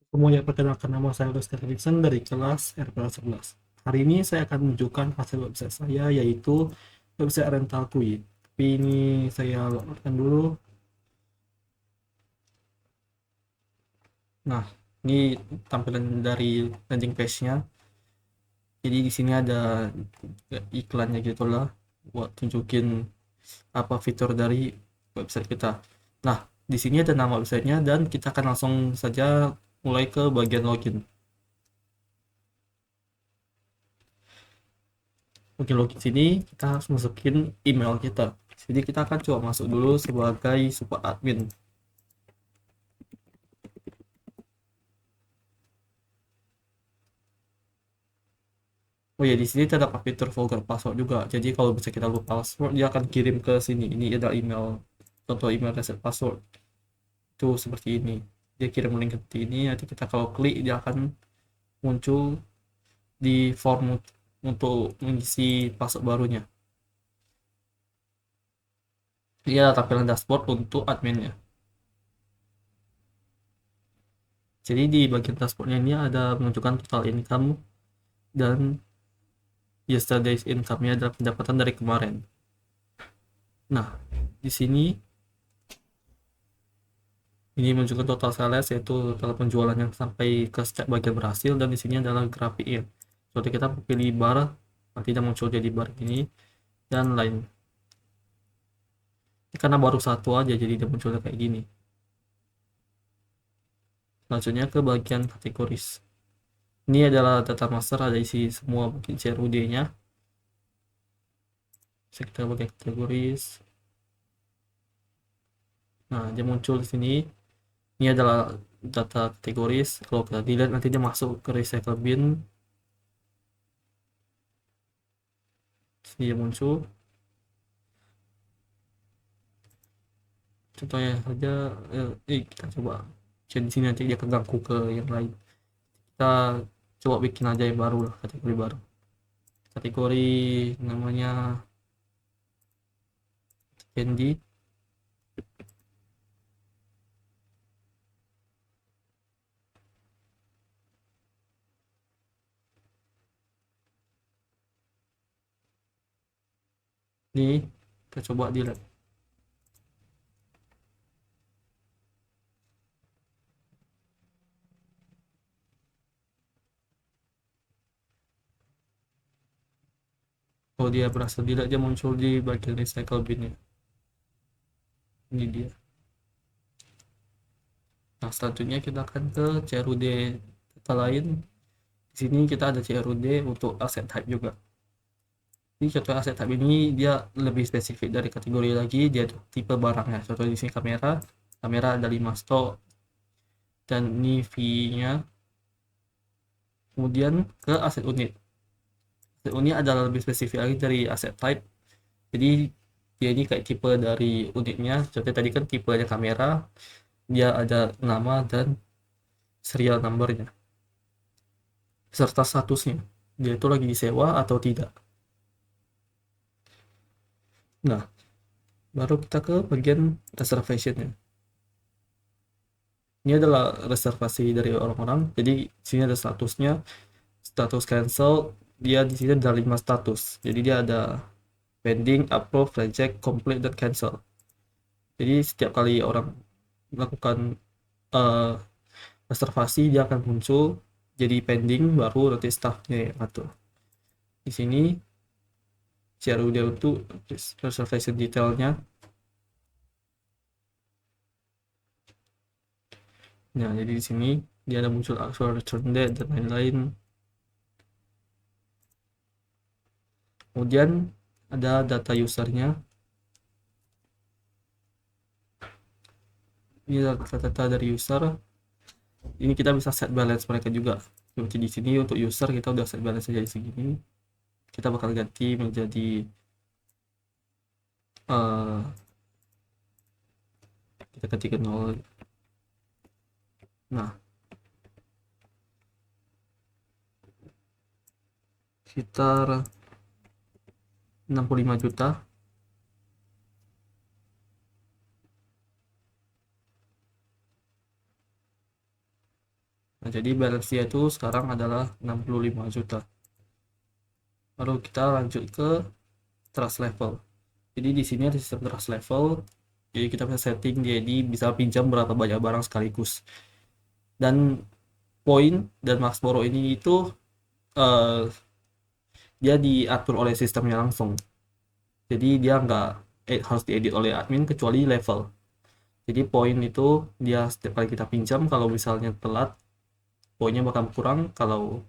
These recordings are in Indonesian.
Semuanya, perkenalkan, nama saya Lester Dixon dari kelas RPL 11. Hari ini saya akan menunjukkan hasil website saya, yaitu website rental Kui. Tapi ini saya loadkan dulu. Nah, ini tampilan dari landing page-nya. Jadi di sini ada iklannya gitu lah, buat tunjukin apa fitur dari website kita. Nah, di sini ada nama websitenya dan kita akan langsung saja mulai ke bagian login. Oke, login sini kita harus masukin email kita. Jadi kita akan coba masuk dulu sebagai super admin. Oh ya, di sini terdapat fitur forgot password juga. Jadi kalau bisa kita lupa password, dia akan kirim ke sini. Ini ada email, contoh email reset password. Itu seperti ini. Dia kirim link seperti ini. Nanti kita kalau klik, dia akan muncul di form untuk mengisi password barunya. Ini adalah tampilan dashboard untuk adminnya. Jadi di bagian dashboardnya ini ada menunjukkan total income dan yesterday's income-nya adalah pendapatan dari kemarin. Nah, di sini ini menunjukkan total sales, yaitu total penjualan yang sampai ke setiap bagian berhasil, dan di sini adalah grafiknya. Seperti kita pilih bar, nanti dia muncul jadi bar ini dan lain. Ini karena baru satu aja jadi dia munculnya kayak gini. Selanjutnya ke bagian kategoris. Ini adalah data master, ada isi semua mungkin CRUD-nya. Kita bagian kategoris. Nah, dia muncul di sini. Ini adalah data kategoris. Kalau kita dilihat nanti dia masuk ke recycle bin. Sini dia muncul. Contohnya saja, kita coba jadi sini nanti dia keganggu ke yang lain. Kita coba bikin aja yang baru lah, kategori baru. Kategori namanya candy. Ini kita coba dilihat. Kalau dia berhasil dilihat, dia muncul di bagian recycle bin ya. Ini dia. Nah, selanjutnya kita akan ke CRUD data lain. Di sini kita ada CRUD untuk aset type juga. Ini contoh aset type ini dia lebih spesifik dari kategori lagi, dia tipe barangnya. Contoh di sini kamera, kamera ada 5 stok, dan ini fee-nya. Kemudian ke aset unit. Aset unit adalah lebih spesifik lagi dari aset type. Jadi dia ini kayak tipe dari unitnya. Contohnya tadi kan tipenya kamera, dia ada nama dan serial numbernya serta statusnya, dia itu lagi disewa atau tidak. Nah, baru kita ke bagian reservationnya. Ini adalah reservasi dari orang-orang. Jadi sini ada statusnya, status cancel. Dia di sini ada 5 status. Jadi dia ada pending, approve, reject, complete, dan cancel. Jadi setiap kali orang melakukan uh, reservasi, dia akan muncul jadi pending, baru nanti staffnya yang atur. Di sini CRUD untuk reservation detailnya. Nah, jadi di sini dia ada muncul actual return date dan lain-lain. Kemudian ada data usernya. Ini data-data dari user. Ini kita bisa set balance mereka juga. Seperti di sini untuk user kita udah set balance jadi segini. Kita bakal ganti menjadi uh, kita ganti ke 0. Nah, sekitar 65 juta. Nah, jadi balance dia itu sekarang adalah 65 juta. Lalu kita lanjut ke trust level. Jadi di sini ada sistem trust level. Jadi kita bisa setting dia ini bisa pinjam berapa banyak barang sekaligus. Dan poin dan max borrow ini itu eh, dia diatur oleh sistemnya langsung. Jadi dia nggak harus diedit oleh admin kecuali level. Jadi poin itu dia setiap kali kita pinjam kalau misalnya telat poinnya bakal kurang, kalau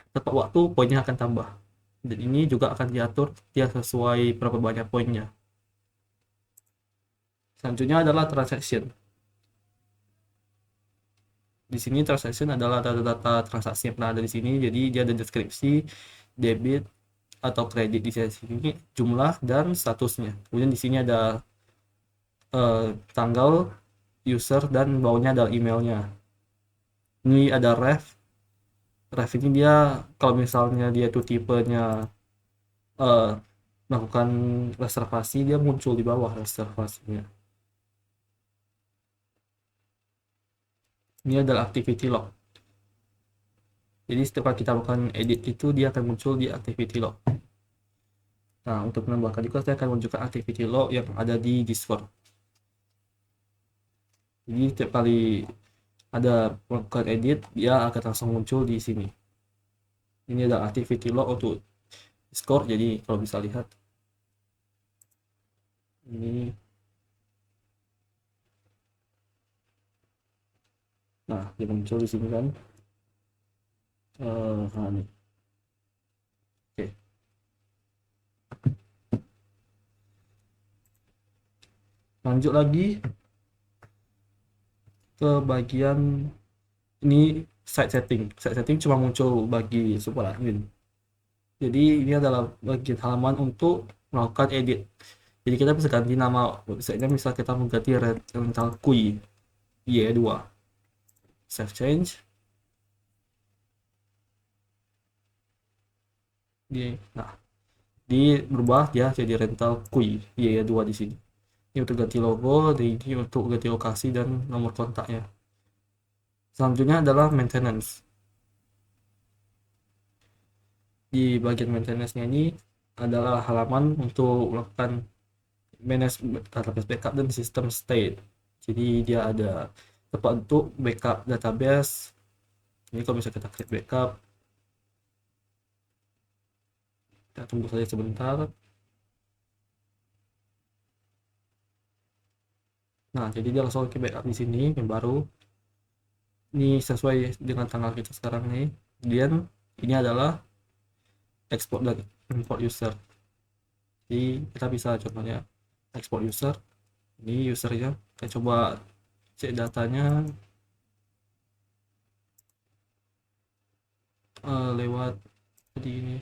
tepat waktu poinnya akan tambah. Dan ini juga akan diatur dia sesuai berapa banyak poinnya. Selanjutnya adalah transaction. Di sini transaction adalah data-data transaksi yang pernah ada di sini. Jadi dia ada deskripsi, debit atau kredit di sini, jumlah dan statusnya. Kemudian di sini ada tanggal, user, dan bawahnya ada emailnya. Ini ada ref ini dia kalau misalnya dia tuh tipenya eh, melakukan reservasi, dia muncul di bawah reservasinya. Ini adalah activity log. Jadi setiap kali kita melakukan edit itu dia akan muncul di activity log. Nah, untuk menambahkan juga saya akan menunjukkan activity log yang ada di Discord. Jadi setiap kali ada melakukan edit, dia akan langsung muncul di sini. Ini adalah activity log untuk Discord. Jadi kalau bisa lihat ini, nah dia muncul di sini kan. Nah, nih. Oke. Lanjut lagi ke bagian ini site setting. Site setting cuma muncul bagi super admin. Jadi ini adalah bagian halaman untuk melakukan edit. Jadi kita bisa ganti nama websitenya, misal kita mau ganti rental kui Y2. Save change. Nah, di berubah ya jadi rental kui Y2 di sini. Ini untuk ganti logo, dan ini untuk ganti lokasi dan nomor kontaknya. Selanjutnya adalah maintenance. Di bagian maintenance-nya ini adalah halaman untuk melakukan manage database backup dan system state. Jadi dia ada tempat untuk backup database. Ini kalau misalnya kita klik backup, kita tunggu saja sebentar. Nah, jadi dia langsung ke backup di sini yang baru. Ini sesuai dengan tanggal kita sekarang nih. Kemudian ini adalah export dan import user. Jadi kita bisa contohnya export user. Ini usernya. Kita coba cek datanya lewat jadi ini.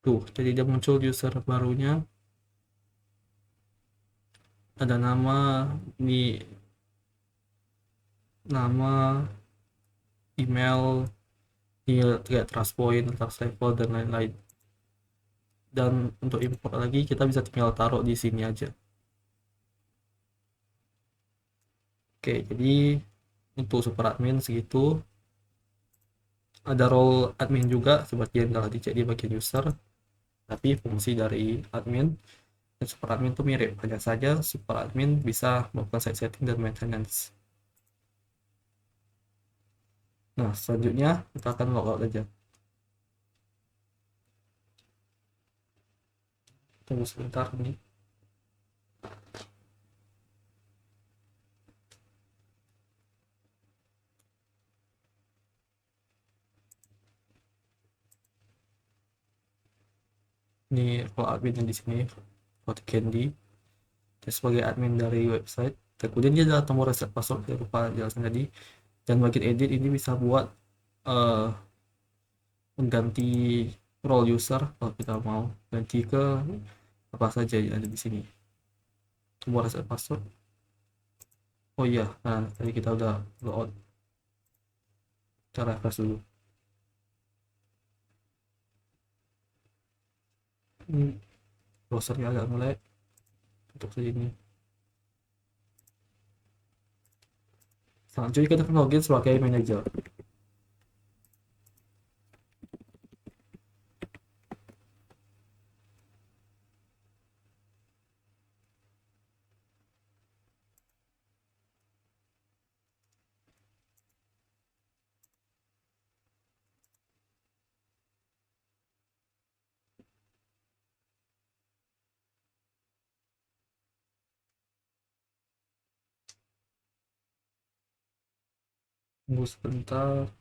Tuh, jadi dia muncul user barunya. Ada nama, ini nama, email, ini kayak trust point, trust level, dan lain-lain. Dan untuk import lagi kita bisa tinggal taruh di sini aja. Oke, jadi untuk super admin segitu. Ada role admin juga seperti yang telah dicek di bagian user, tapi fungsi dari admin dan super admin itu mirip, hanya saja super admin bisa melakukan site setting dan maintenance. Nah, selanjutnya kita akan logout aja. Tunggu sebentar nih. Ini role admin yang di sini, Roti Candy. Dia sebagai admin dari website. Dan kemudian dia adalah tombol reset password yang lupa jelasin tadi. Dan bagian edit ini bisa buat uh, mengganti role user kalau kita mau ganti ke apa saja yang ada di sini. Tombol reset password. Oh iya, nah tadi kita udah logout. Kita refresh dulu. Ini browsernya agak mulai untuk ini. Selanjutnya kita akan login sebagai manager. Tunggu sebentar.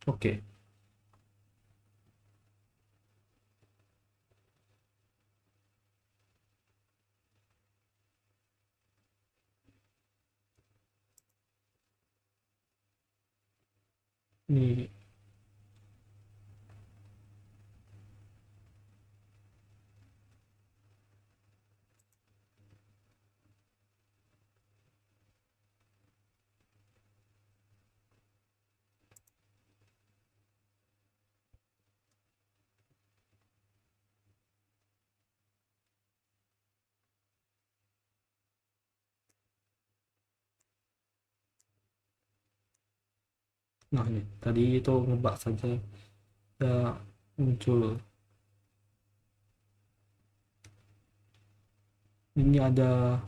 Oke. Ini nah ini tadi itu ngebak saja ya muncul. Ini ada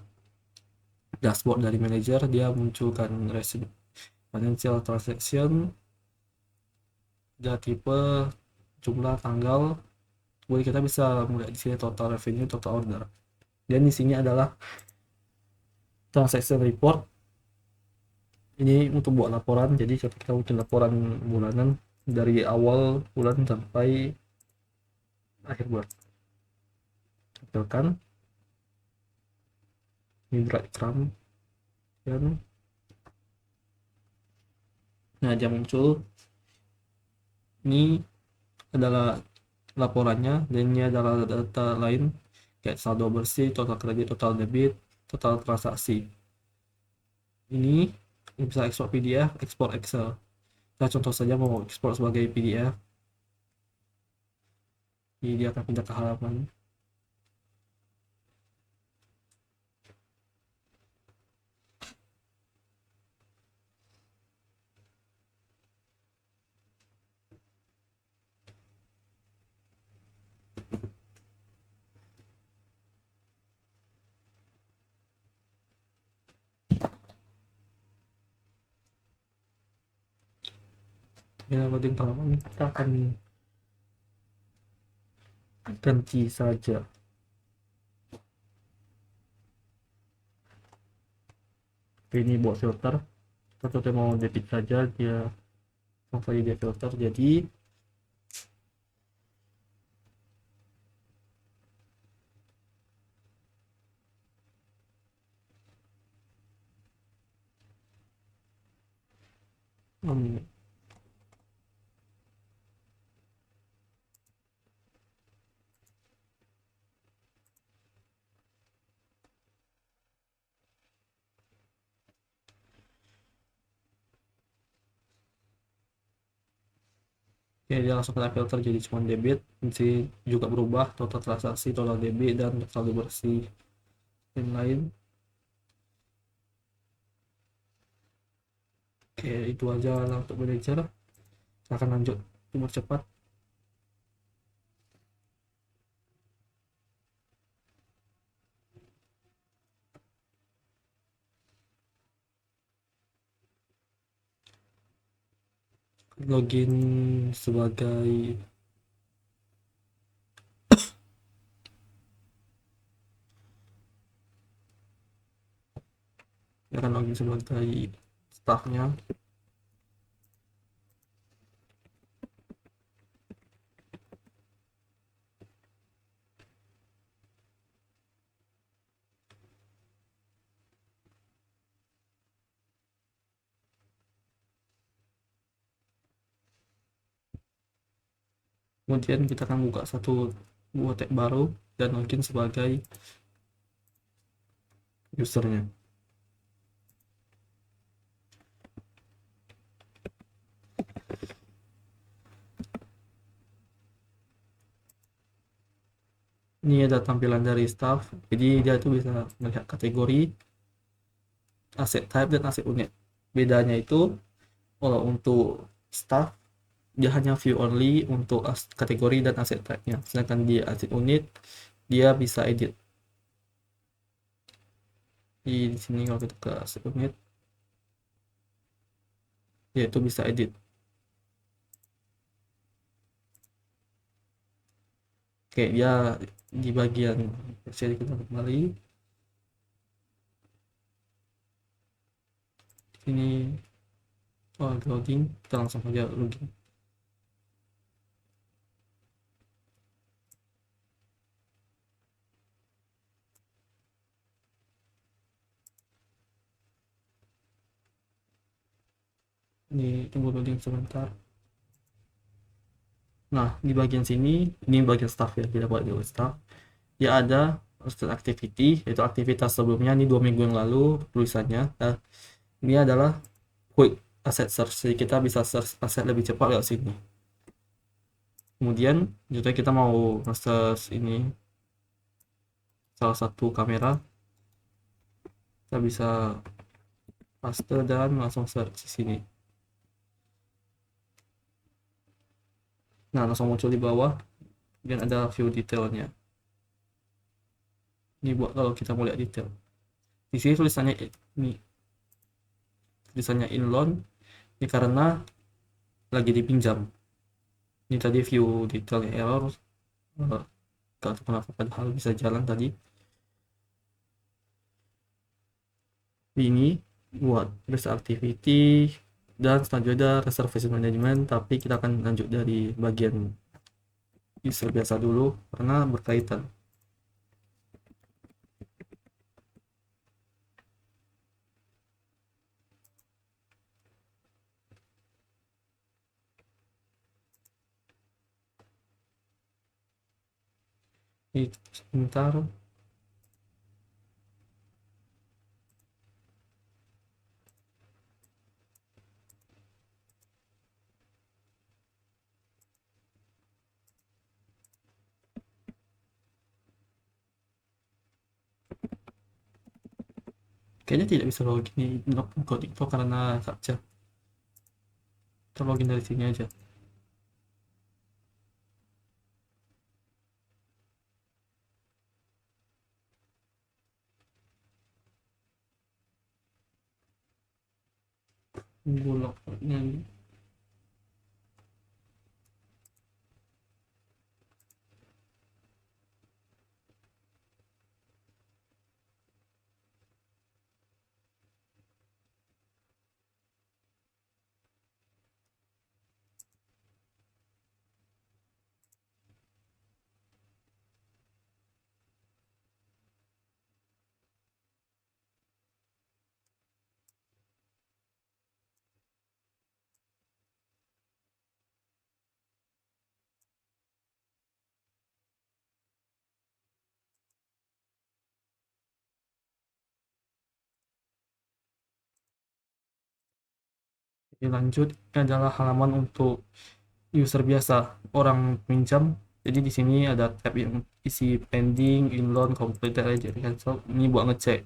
dashboard dari manager, dia munculkan receipt financial transaction, ada tipe, jumlah, tanggal. Kemudian kita bisa melihat di sini total revenue, total order. Dan di sini adalah transaction report. Ini untuk buat laporan, jadi kita bikin laporan bulanan dari awal bulan sampai akhir bulan. Tampilkan ini breadcrumb dan nah dia muncul. Ini adalah laporannya dan ini adalah data lain kayak saldo bersih, total kredit, total debit, total transaksi. Ini bisa ekspor PDF, ekspor Excel. Kita contoh saja mau ekspor sebagai PDF. Jadi dia akan pindah ke halaman. Kita loading halaman, kita akan ganti saja. Ini buat filter. Kita contoh mau debit saja, dia langsung saja dia filter. Jadi ya dia langsung kena filter jadi cuma debit. Nanti juga berubah total transaksi, total debit, dan saldo bersih dan lain. Oke, itu aja lah untuk manager. Kita akan lanjut umur cepat. Login sebagai ya kan login sebagai staffnya. Kemudian kita akan buka satu buah tab baru dan login sebagai usernya. Ini ada tampilan dari staff, jadi dia itu bisa melihat kategori, aset type, dan aset unit. Bedanya itu kalau untuk staff dia hanya view only untuk kategori dan aset type-nya, sedangkan di aset unit dia bisa edit. Di sini kalau kita ke aset unit, dia itu bisa edit. Oke, dia di bagian sini kita kembali. Ini loading, kita langsung aja login. Ini tunggu loading sebentar. Nah, di bagian sini ini bagian staff ya, kita buat di staff. Ya ada start activity, yaitu aktivitas sebelumnya ini 2 minggu yang lalu tulisannya. Nah, ini adalah quick asset search, jadi kita bisa search aset lebih cepat lewat sini. Kemudian juga kita mau search ini salah satu kamera, kita bisa paste dan langsung search di sini. Nah, langsung muncul di bawah dan ada view detailnya. Ini buat kalau kita mau lihat detail. Di sini tulisannya ini tulisannya in loan, ini karena lagi dipinjam. Ini tadi view detailnya error, gak tahu kenapa padahal bisa jalan tadi. Ini buat risk activity dan selanjutnya ada reservation management, tapi kita akan lanjut dari bagian user biasa dulu karena berkaitan. Ini sebentar. Kayaknya tidak bisa login di coding itu karena captcha. Kita login dari sini aja. Tunggu lognya. Jadi lanjut, ini adalah halaman untuk user biasa, orang pinjam. Jadi di sini ada tab yang isi pending, in loan, completed, reject, cancel. Ini buat ngecek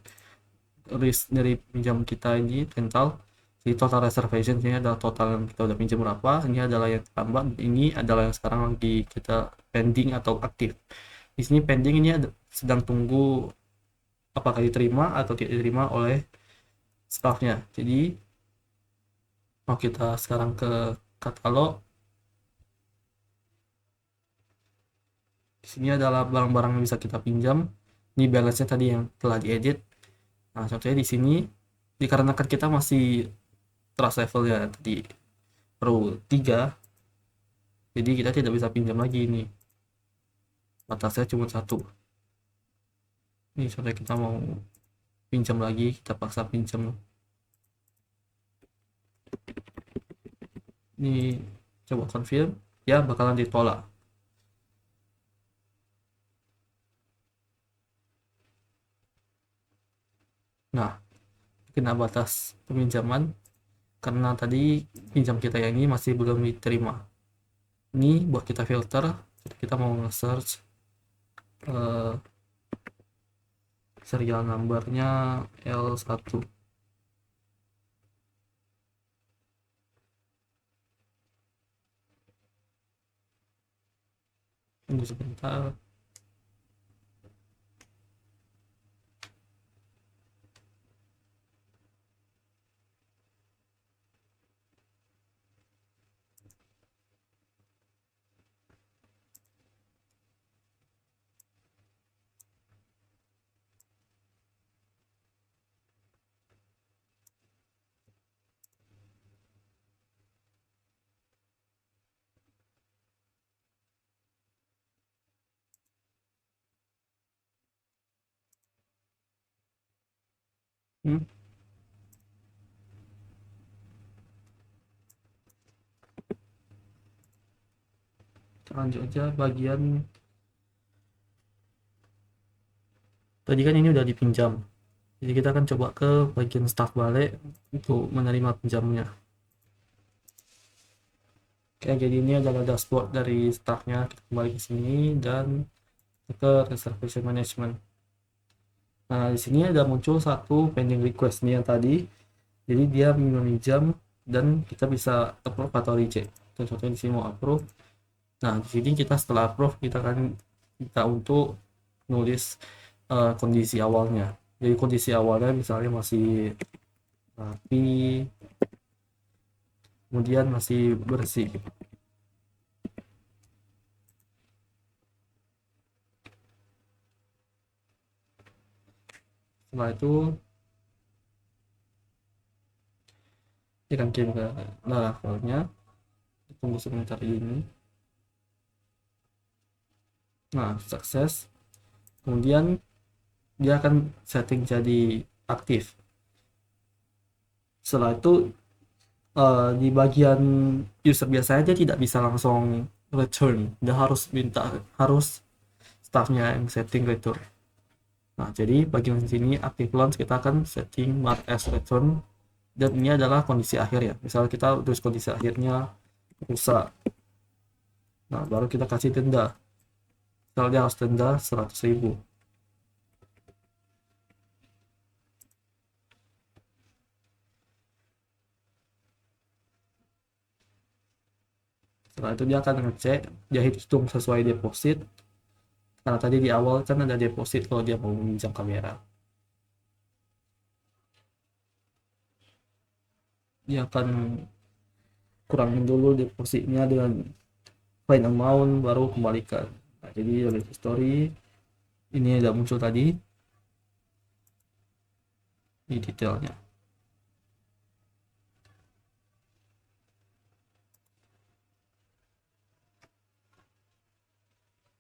risk dari pinjam kita ini rental. Jadi total reservation ini adalah total yang kita udah pinjam berapa, ini adalah yang terlambat, ini adalah yang sekarang lagi kita pending atau aktif. Di sini pending ini sedang tunggu apakah diterima atau tidak diterima oleh staffnya. Jadi mau kita sekarang ke katalog. Di sini adalah barang-barang yang bisa kita pinjam. Ini balance-nya tadi yang telah diedit. Nah, contohnya di sini dikarenakan kita masih trust level ya tadi Pro 3, jadi kita tidak bisa pinjam lagi ini. Batasnya cuma 1. Ini contohnya kita mau pinjam lagi, kita paksa pinjam. Ini coba confirm, ya bakalan ditolak. Nah, kena batas peminjaman karena tadi pinjam kita yang ini masih belum diterima. Ini buat kita filter, kita mau nge-search eh, serial numbernya L1. Tunggu sebentar. Hmm, kita lanjut aja bagian tadi kan ini udah dipinjam. Jadi kita akan coba ke bagian staf balik untuk menerima pinjamnya. Oke, jadi ini adalah dashboard dari staffnya. Kita kembali ke sini dan ke reservation management. Nah, di sini ada muncul satu pending request nih yang tadi. Jadi dia meminjam dan kita bisa approve atau reject. Contohnya di sini mau approve. Nah, di sini kita setelah approve kita akan kita untuk nulis kondisi awalnya. Jadi kondisi awalnya misalnya masih rapi, kemudian masih bersih. Setelah itu kita akan kirim ke Laravelnya. Tunggu sebentar ini. Nah, sukses. Kemudian dia akan setting jadi aktif. Setelah itu di bagian user biasanya dia tidak bisa langsung return. Dia harus minta harus staffnya yang setting return. Nah, jadi bagian sini active launch kita akan setting mark as return dan ini adalah kondisi akhir ya. Misalnya kita tulis kondisi akhirnya rusak. Nah, baru kita kasih denda. Misalnya dia harus denda 100.000. Setelah itu dia akan ngecek, dia hitung sesuai deposit. Karena tadi di awal kan ada deposit kalau dia mau meminjam kamera. Dia akan kurangin dulu depositnya dengan fine amount baru kembalikan. Nah, jadi dari history ini ada muncul tadi di detailnya.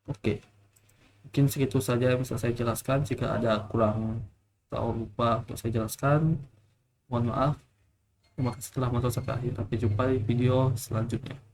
Oke, mungkin segitu saja yang bisa saya jelaskan. Jika ada kurang atau lupa untuk saya jelaskan, mohon maaf. Terima kasih telah menonton sampai akhir. Sampai jumpa di video selanjutnya.